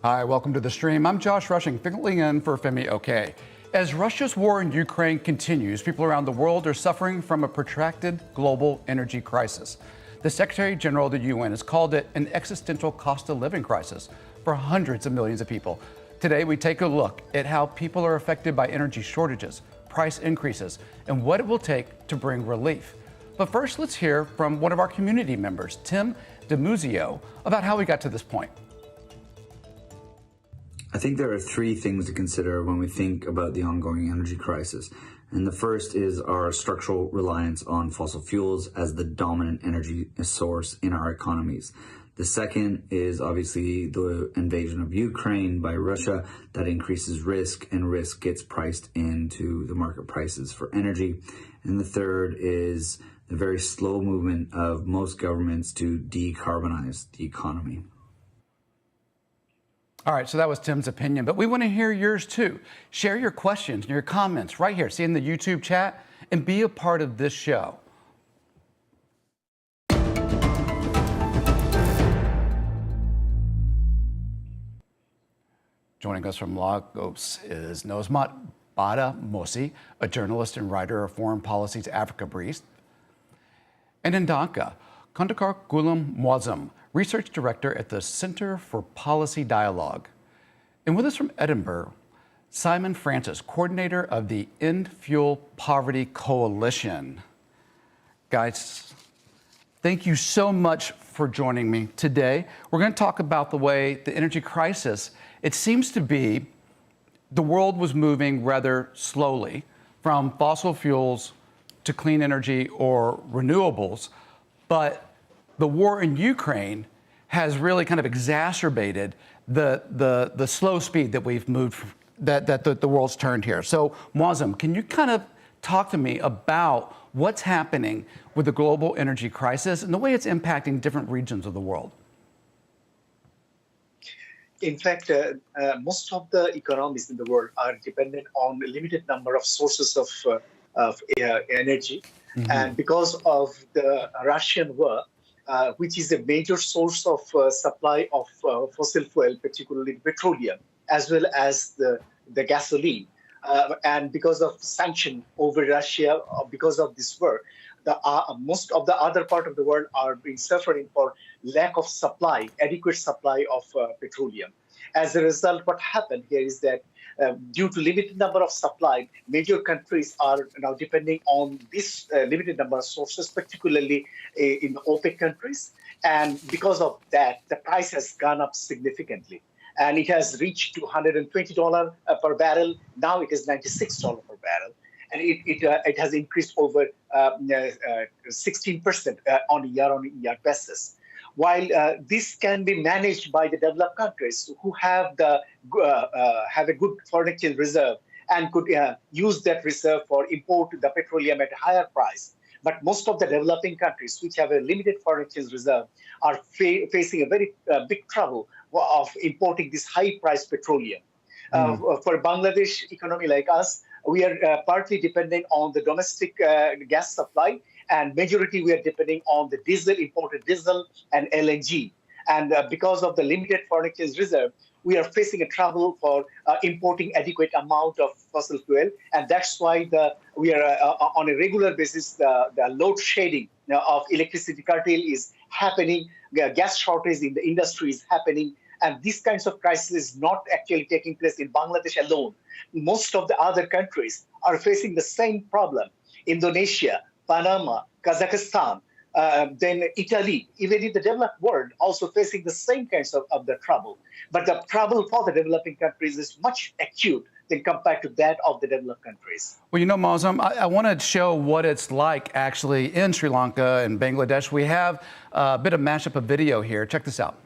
Hi, welcome to the stream. I'm Josh Rushing, filling in for Femi OK. As Russia's war in Ukraine continues, people around the world are suffering from a protracted global energy crisis. The Secretary General of the UN has called it an existential cost of living crisis for hundreds of millions of people. Today, we take a look at how people are affected by energy shortages, price increases, and what it will take to bring relief. But first, let's hear from one of our community members, Tim DeMuzio, about how we got to this point. I think there are three things to consider when we think about the ongoing energy crisis. And the first is our structural reliance on fossil fuels as the dominant energy source in our economies. The second is obviously the invasion of Ukraine by Russia that increases risk, and risk gets priced into the market prices for energy. And the third is the very slow movement of most governments to decarbonize the economy. All right, so that was Tim's opinion, but we want to hear yours too. Share your questions and your comments right here, see in the YouTube chat, and be a part of this show. Joining us from Lagos is Nosmat Bada Mosi, a journalist and writer of Foreign Policy's Africa Brief, and in Dhaka, Kandakar Gulam Muazzam, Research Director at the Center for Policy Dialogue. And with us from Edinburgh, Simon Francis, Coordinator of the End Fuel Poverty Coalition. Guys, thank you so much for joining me today. We're going to talk about the way the energy crisis, it seems to be, the world was moving rather slowly from fossil fuels to clean energy or renewables, but the war in Ukraine has really kind of exacerbated the slow speed that we've moved, that the world's turned here. So, Muazzam, can you kind of talk to me about what's happening with the global energy crisis and the way it's impacting different regions of the world? In fact, most of the economies in the world are dependent on a limited number of sources of energy. Mm-hmm. And because of the Russian war, which is a major source of supply of fossil fuel, particularly petroleum, as well as the gasoline. And because of sanction over Russia, because of this war, most of the other part of the world are being suffering for lack of supply, adequate supply of petroleum. As a result, what happened here is that due to limited number of supply, major countries are now depending on this limited number of sources, particularly in the OPEC countries. And because of that, the price has gone up significantly. And it has reached to $120 per barrel. Now it is $96 per barrel. And it has increased over 16% on a year-on-year basis. While this can be managed by the developed countries who have a good foreign exchange reserve and could use that reserve for import the petroleum at a higher price. But most of the developing countries, which have a limited foreign exchange reserve, are facing a very big trouble of importing this high-priced petroleum. For a Bangladesh economy like us, we are partly dependent on the domestic gas supply, and majority we are depending on the diesel, imported diesel and LNG. And because of the limited foreign exchange reserve, we are facing a trouble for importing adequate amount of fossil fuel. And that's why we are on a regular basis, the load shedding of electricity cartel is happening. Gas shortage in the industry is happening. And these kinds of crises is not actually taking place in Bangladesh alone. Most of the other countries are facing the same problem. Indonesia, Panama, Kazakhstan, then Italy, even in the developed world, also facing the same kinds of the trouble. But the trouble for the developing countries is much acute than compared to that of the developed countries. Well, you know, Muazzam, I want to show what it's like actually in Sri Lanka and Bangladesh. We have a bit of mashup of video here. Check this out.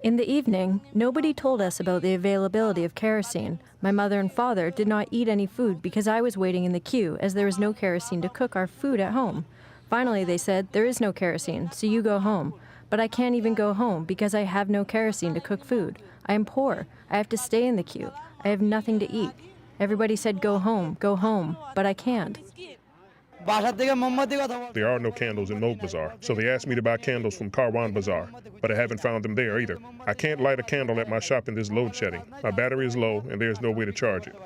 In the evening, nobody told us about the availability of kerosene. My mother and father did not eat any food because I was waiting in the queue as there was no kerosene to cook our food at home. Finally, they said, there is no kerosene, so you go home. But I can't even go home because I have no kerosene to cook food. I am poor. I have to stay in the queue. I have nothing to eat. Everybody said, go home, but I can't. There are no candles in Moog Bazaar, so they asked me to buy candles from Karwan Bazaar, but I haven't found them there either. I can't light a candle at my shop in this load shedding. My battery is low and there's no way to charge it.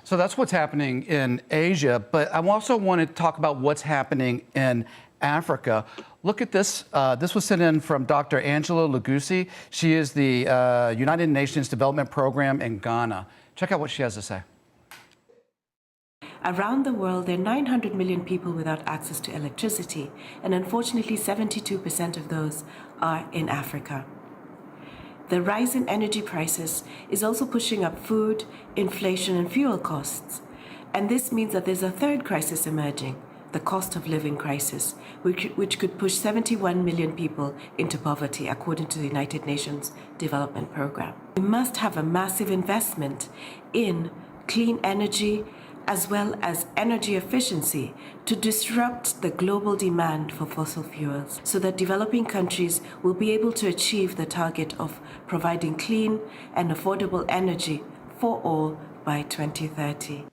So that's what's happening in Asia, but I also want to talk about what's happening in Africa. Look at this. This was sent in from Dr. Angela Lugusi. She is the United Nations Development Program in Ghana. Check out what she has to say. Around the world, there are 900 million people without access to electricity, and unfortunately 72% of those are in Africa. The rise in energy prices is also pushing up food, inflation, and fuel costs. And this means that there's a third crisis emerging, the cost of living crisis, which could push 71 million people into poverty, according to the United Nations Development Program. We must have a massive investment in clean energy, as well as energy efficiency, to disrupt the global demand for fossil fuels so that developing countries will be able to achieve the target of providing clean and affordable energy for all by 2030.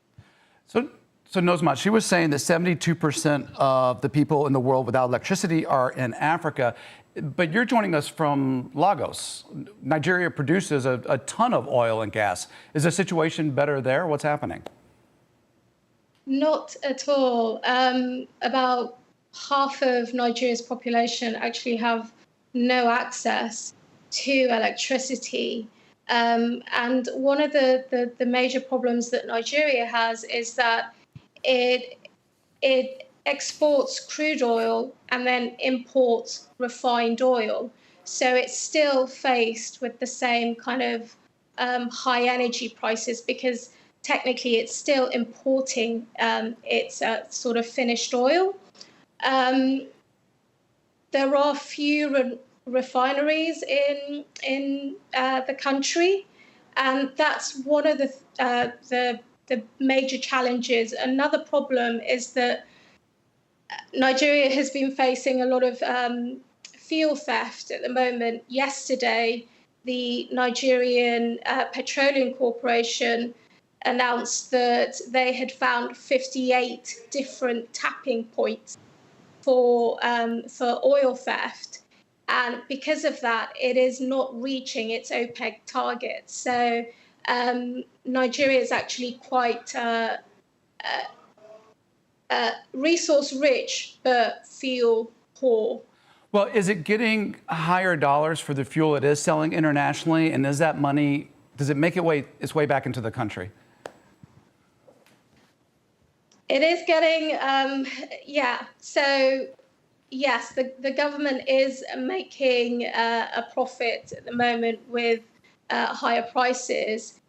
So Nozmat, she was saying that 72% of the people in the world without electricity are in Africa, but you're joining us from Lagos. Nigeria produces a ton of oil and gas. Is the situation better there? What's happening? Not at all. About half of Nigeria's population actually have no access to electricity. And one of the major problems that Nigeria has is that it exports crude oil and then imports refined oil. So it's still faced with the same kind of high energy prices, because technically it's still importing its sort of finished oil. There are few refineries in the country, and that's one of the major challenges. Another problem is that Nigeria has been facing a lot of fuel theft at the moment. Yesterday, the Nigerian Petroleum Corporation announced that they had found 58 different tapping points for oil theft. And because of that, it is not reaching its OPEC target. So Nigeria is actually quite resource rich, but fuel poor. Well, is it getting higher dollars for the fuel it is selling internationally? And is that money, does it make its way back into the country? It is getting, yeah. So, yes, the government is making a profit at the moment with higher prices.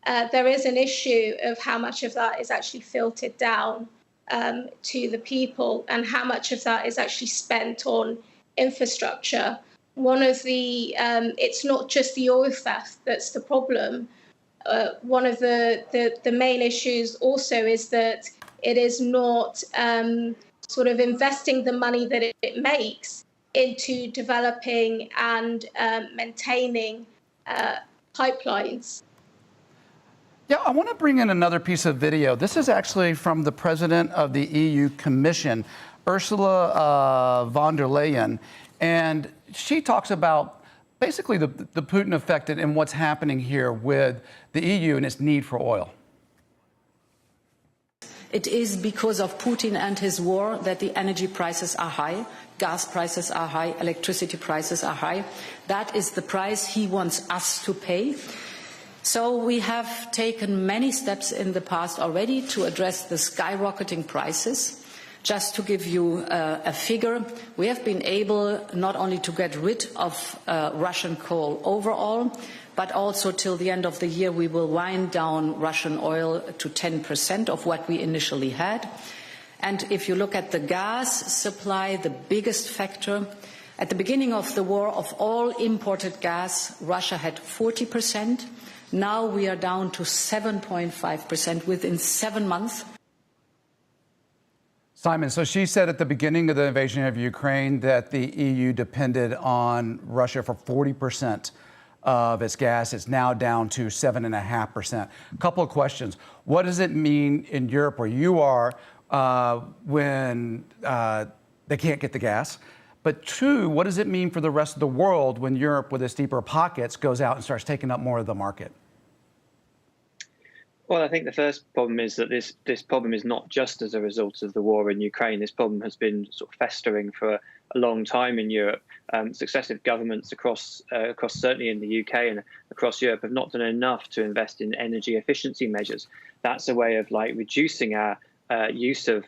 There is an issue of how much of that is actually filtered down to the people and how much of that is actually spent on infrastructure. One of the, it's not just the oil theft that's the problem. One of the main issues also is that it is not sort of investing the money that it makes into developing and maintaining pipelines. Yeah, I want to bring in another piece of video. This is actually from the president of the EU Commission, Ursula von der Leyen, and she talks about basically the Putin effect and what's happening here with the EU and its need for oil. It is because of Putin and his war that the energy prices are high, gas prices are high, electricity prices are high. That is the price he wants us to pay. So we have taken many steps in the past already to address the skyrocketing prices. Just to give you a figure, we have been able not only to get rid of Russian coal overall, but also till the end of the year we will wind down Russian oil to 10% of what we initially had. And if you look at the gas supply, the biggest factor, at the beginning of the war, of all imported gas, Russia had 40%. Now we are down to 7.5% within 7 months. Simon, so she said at the beginning of the invasion of Ukraine that the EU depended on Russia for 40% of its gas. It's now down to 7.5%. A couple of questions. What does it mean in Europe where you are when they can't get the gas? But two, what does it mean for the rest of the world when Europe, with its deeper pockets, goes out and starts taking up more of the market? Well, I think the first problem is that this problem is not just as a result of the war in Ukraine. This problem has been sort of festering for a long time in Europe. Successive governments across certainly in the UK and across Europe have not done enough to invest in energy efficiency measures. That's a way of reducing our use of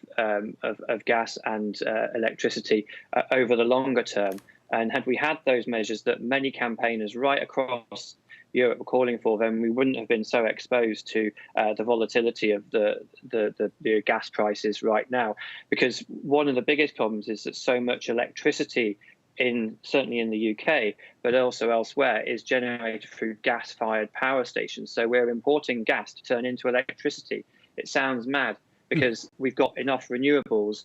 gas and electricity over the longer term. And had we had those measures that many campaigners right across Europe were calling for, then we wouldn't have been so exposed to the volatility of the gas prices right now. Because one of the biggest problems is that so much electricity, certainly in the UK, but also elsewhere, is generated through gas-fired power stations. So we're importing gas to turn into electricity. It sounds mad, because we've got enough renewables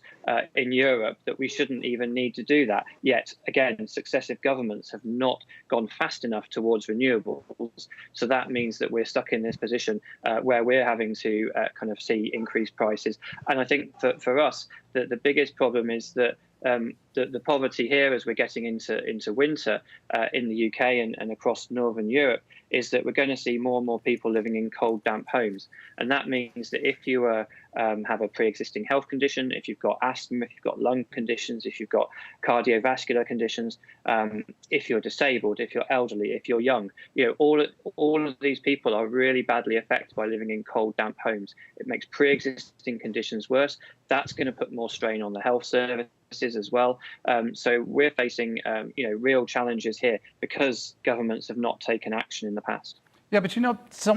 in Europe that we shouldn't even need to do that. Yet, again, successive governments have not gone fast enough towards renewables. So that means that we're stuck in this position where we're having to kind of see increased prices. And I think for us, the biggest problem is that the poverty here, as we're getting into winter in the UK and across Northern Europe, is that we're going to see more and more people living in cold, damp homes. And that means that if you have a pre-existing health condition, if you've got asthma, if you've got lung conditions, if you've got cardiovascular conditions, if you're disabled, if you're elderly, if you're young, all of these people are really badly affected by living in cold, damp homes. It makes pre-existing conditions worse. That's going to put more strain on the health services as well. So we're facing, real challenges here because governments have not taken action in the past. Yeah, but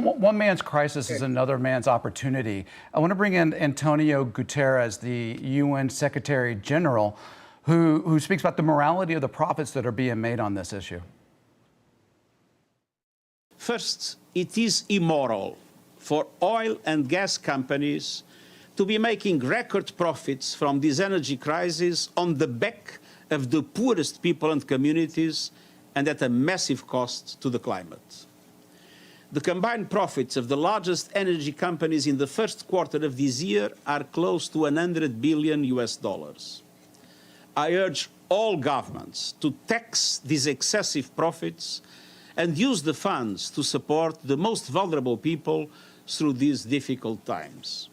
one man's crisis is another man's opportunity. I want to bring in Antonio Guterres, the UN Secretary General, who speaks about the morality of the profits that are being made on this issue. First, it is immoral for oil and gas companies to be making record profits from this energy crisis on the back of the poorest people and communities and at a massive cost to the climate. The combined profits of the largest energy companies in the first quarter of this year are close to $100 billion. I urge all governments to tax these excessive profits and use the funds to support the most vulnerable people through these difficult times.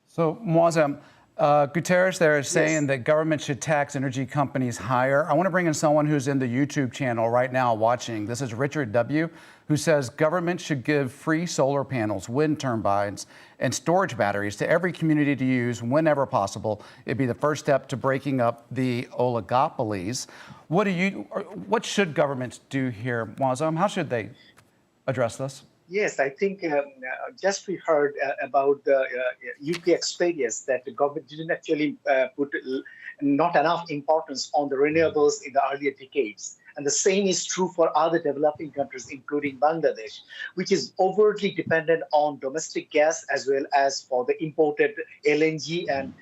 So, Muazzam, Guterres there is saying that government should tax energy companies higher. I want to bring in someone who's in the YouTube channel right now watching. This is Richard W., who says government should give free solar panels, wind turbines, and storage batteries to every community to use whenever possible. It'd be the first step to breaking up the oligopolies. What should governments do here, Muazzam? How should they address this? Yes, I think just we heard about the UK experience that the government didn't actually put not enough importance on the renewables in the earlier decades. And the same is true for other developing countries, including Bangladesh, which is overtly dependent on domestic gas as well as for the imported LNG and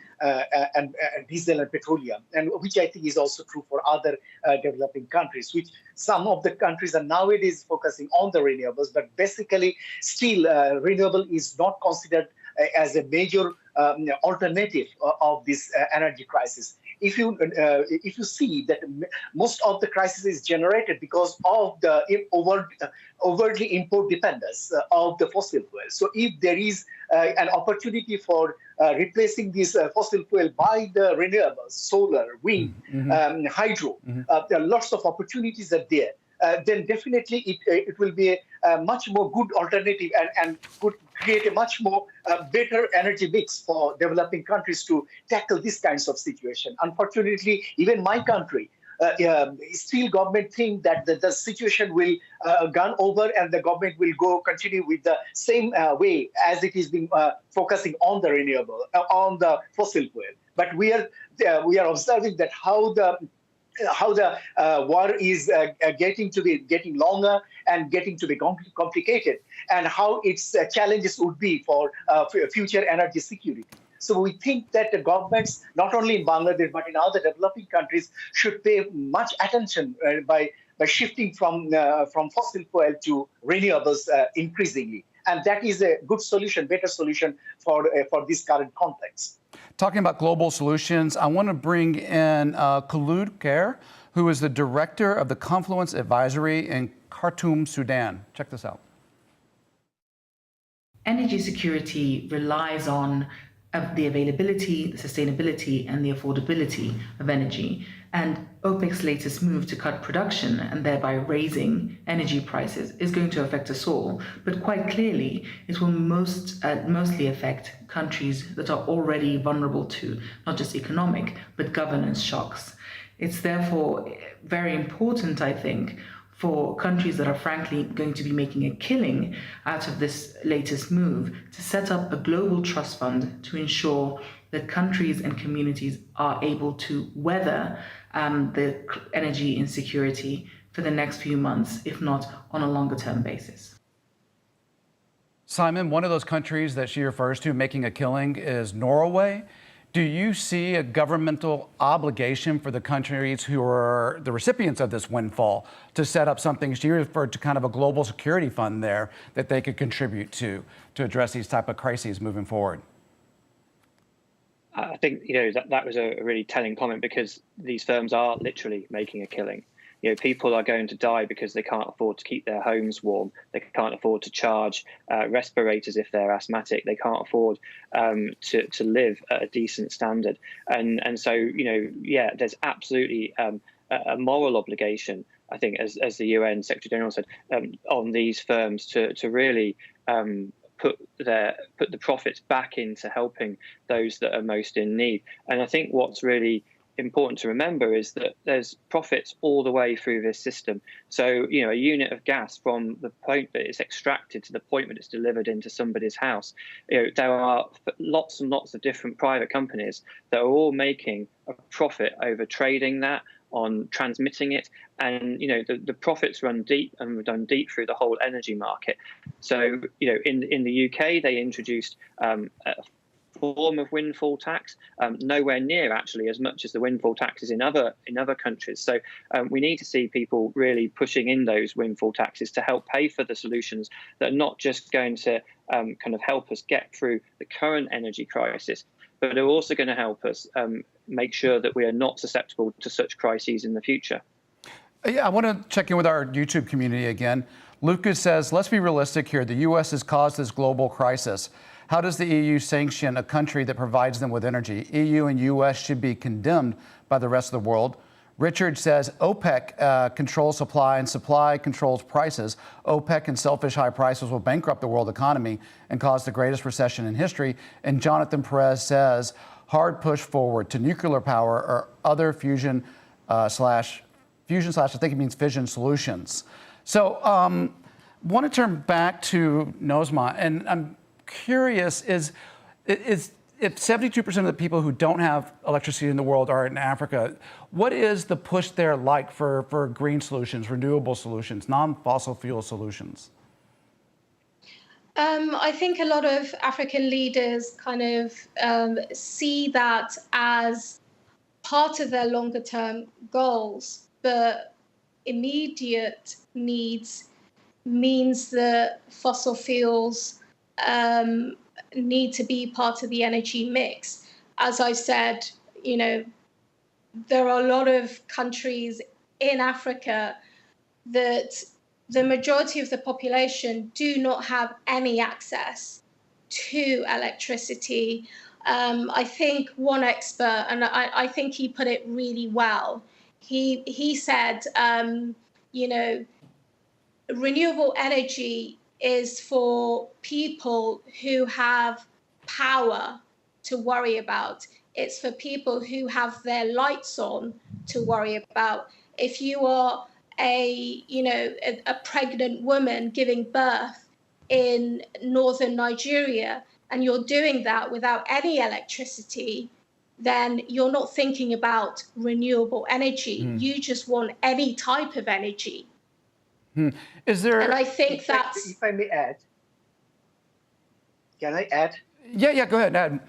diesel and petroleum, and which I think is also true for other developing countries, which some of the countries are nowadays focusing on the renewables, but basically still renewable is not considered as a major alternative of this energy crisis. If you see that most of the crisis is generated because of the overtly import dependence of the fossil fuel. So if there is an opportunity for replacing this fossil fuel by the renewables, solar, wind, hydro, there are lots of opportunities are there. Then definitely it will be a much more good alternative and could create a much more better energy mix for developing countries to tackle these kinds of situation. Unfortunately, even my country, still government think that the situation will gone over and the government will continue with the same way as it is being focusing on the renewable, on the fossil fuel. But we are observing that how the war is getting longer and getting to be complicated, and how its challenges would be for future energy security. So we think that the governments, not only in Bangladesh but in other developing countries, should pay much attention by shifting from fossil fuel to renewables increasingly. And that is a good solution, better solution for this current context. Talking about global solutions, I want to bring in Khulud Khair, who is the director of the Confluence Advisory in Khartoum, Sudan. Check this out. Energy security relies on the availability, the sustainability, and the affordability of energy. And OPEC's latest move to cut production and thereby raising energy prices is going to affect us all. But quite clearly, it will mostly affect countries that are already vulnerable to not just economic, but governance shocks. It's therefore very important, I think, for countries that are frankly going to be making a killing out of this latest move to set up a global trust fund to ensure that countries and communities are able to weather the energy insecurity for the next few months, if not on a longer term basis. Simon, one of those countries that she refers to making a killing is Norway. Do you see a governmental obligation for the countries who are the recipients of this windfall to set up something? She referred to kind of a global security fund there that they could contribute to address these type of crises moving forward. I think that was a really telling comment, because these firms are literally making a killing. People are going to die because they can't afford to keep their homes warm. They can't afford to charge respirators if they're asthmatic. They can't afford to live at a decent standard. And so, there's absolutely a moral obligation, I think, as the UN Secretary General said, on these firms to really put the profits back into helping those that are most in need. And I think what's really important to remember is that there's profits all the way through this system. So, a unit of gas from the point that it's extracted to the point that it's delivered into somebody's house, there are lots and lots of different private companies that are all making a profit over trading that, on transmitting it, and the profits run deep through the whole energy market. So in the UK they introduced a form of windfall tax, nowhere near actually as much as the windfall taxes in other countries. So we need to see people really pushing in those windfall taxes to help pay for the solutions that are not just going to kind of help us get through the current energy crisis, but are also going to help us make sure that we are not susceptible to such crises in the future. Yeah, I want to check in with our YouTube community again. Lucas says, let's be realistic here. The U.S. has caused this global crisis. How does the EU sanction a country that provides them with energy? EU and U.S. should be condemned by the rest of the world. Richard says, OPEC controls supply and supply controls prices. OPEC and selfish high prices will bankrupt the world economy and cause the greatest recession in history. And Jonathan Perez says, hard push forward to nuclear power or other fusion slash, I think it means fission solutions. So want to turn back to Nozma, and I'm curious, is if 72% of the people who don't have electricity in the world are in Africa, what is the push there like for green solutions, renewable solutions, non-fossil fuel solutions? I think a lot of African leaders kind of see that as part of their longer term goals, but immediate needs means that fossil fuels need to be part of the energy mix. As I said, there are a lot of countries in Africa that the majority of the population do not have any access to electricity. I think one expert, and I think he put it really well, he said, renewable energy is for people who have power to worry about. It's for people who have their lights on to worry about. If you are a pregnant woman giving birth in northern Nigeria and you're doing that without any electricity, then you're not thinking about renewable energy. You just want any type of energy. Is there? And I think that's. If I may add, can I add? Yeah, go ahead, add.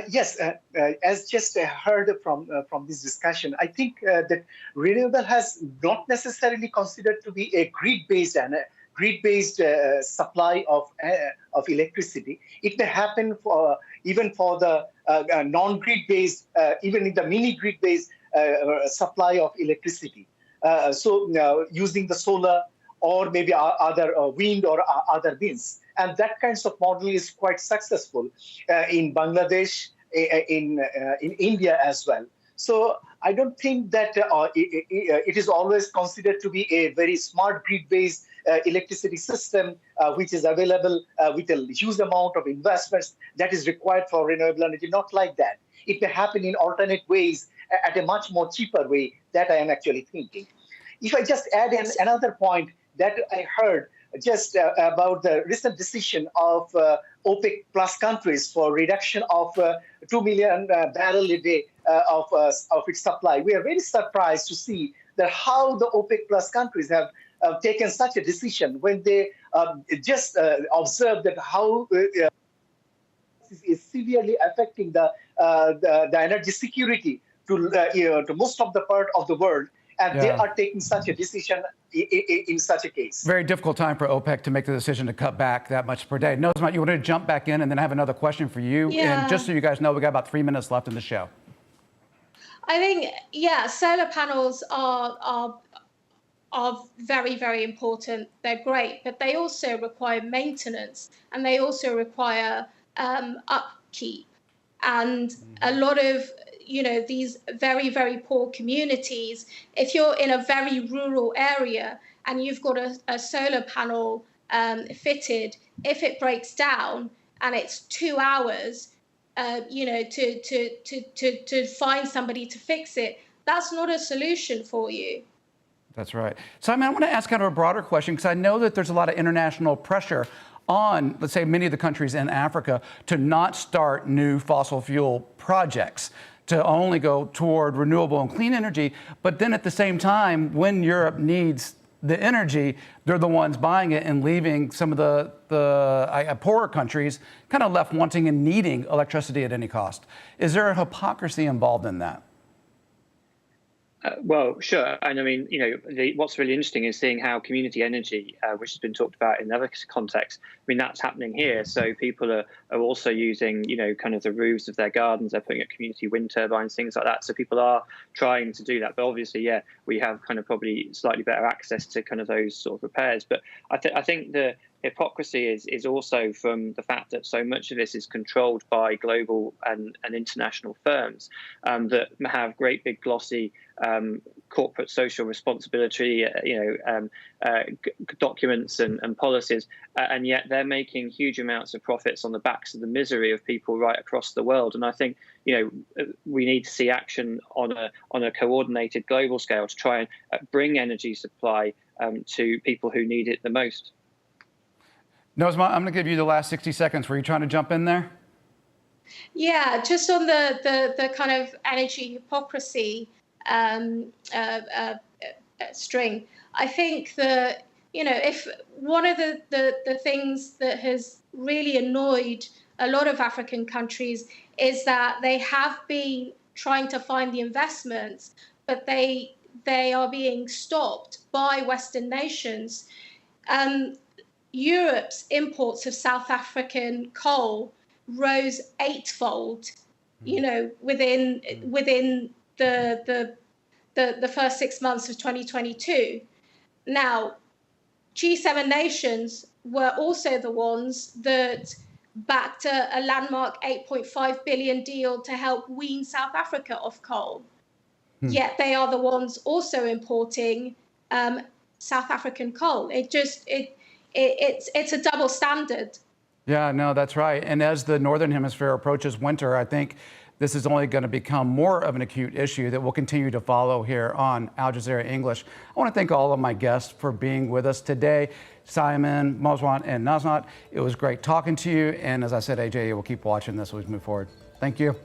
Yes, as just heard from this discussion, I think that renewable has not necessarily considered to be a grid-based grid-based supply of electricity. It may happen for even for the non-grid-based, even in the mini grid-based supply of electricity. Using the solar or maybe other wind or other means. And that kinds of model is quite successful in Bangladesh, in India as well. So I don't think that it is always considered to be a very smart grid-based electricity system which is available with a huge amount of investments that is required for renewable energy. Not like that. It may happen in alternate ways at a much more cheaper way. That I am actually thinking. If I just add in another point that I heard just about the recent decision of OPEC plus countries for reduction of 2 million barrel a day of its supply. We are very surprised to see that how the OPEC plus countries have taken such a decision when they just observed that how is severely affecting the energy security to most of the part of the world. And they are taking such a decision in such a case. Very difficult time for OPEC to make the decision to cut back that much per day. Nozmat, you want to jump back in, and then I have another question for you. Yeah. And just so you guys know, we got about 3 minutes left in the show. I think, solar panels are very, very important. They're great, but they also require maintenance, and they also require upkeep. And a lot of these very, very poor communities, if you're in a very rural area and you've got a solar panel fitted, if it breaks down and it's 2 hours, to find somebody to fix it, that's not a solution for you. That's right. Simon, I want to ask kind of a broader question, because I know that there's a lot of international pressure on, let's say, many of the countries in Africa to not start new fossil fuel projects, to only go toward renewable and clean energy. But then at the same time, when Europe needs the energy, they're the ones buying it and leaving some of the poorer countries kind of left wanting and needing electricity at any cost. Is there a hypocrisy involved in that? Well, sure. And I mean, what's really interesting is seeing how community energy, which has been talked about in other contexts, I mean, that's happening here. So people are also using, kind of the roofs of their gardens. They're putting up community wind turbines, things like that. So people are trying to do that. But obviously, we have kind of probably slightly better access to kind of those sort of repairs. But I think the hypocrisy is also from the fact that so much of this is controlled by global and international firms that have great big glossy corporate social responsibility, documents and policies, and yet they're making huge amounts of profits on the backs of the misery of people right across the world. And I think we need to see action on a coordinated global scale to try and bring energy supply to people who need it the most. Nozmat, I'm going to give you the last 60 seconds. Were you trying to jump in there? Yeah, just on the kind of energy hypocrisy string. I think that, if one of the things that has really annoyed a lot of African countries is that they have been trying to find the investments, but they are being stopped by Western nations. Europe's imports of South African coal rose 8-fold, within the first 6 months of 2022. Now, G7 nations were also the ones that backed a landmark 8.5 billion deal to help wean South Africa off coal. Yet they are the ones also importing South African coal. It's a double standard. Yeah, no, that's right. And as the Northern Hemisphere approaches winter, I think this is only going to become more of an acute issue that we'll continue to follow here on Al Jazeera English. I want to thank all of my guests for being with us today. Simon, Nozmat, and Nozmat, it was great talking to you. And as I said, AJ, we'll keep watching this as we move forward. Thank you.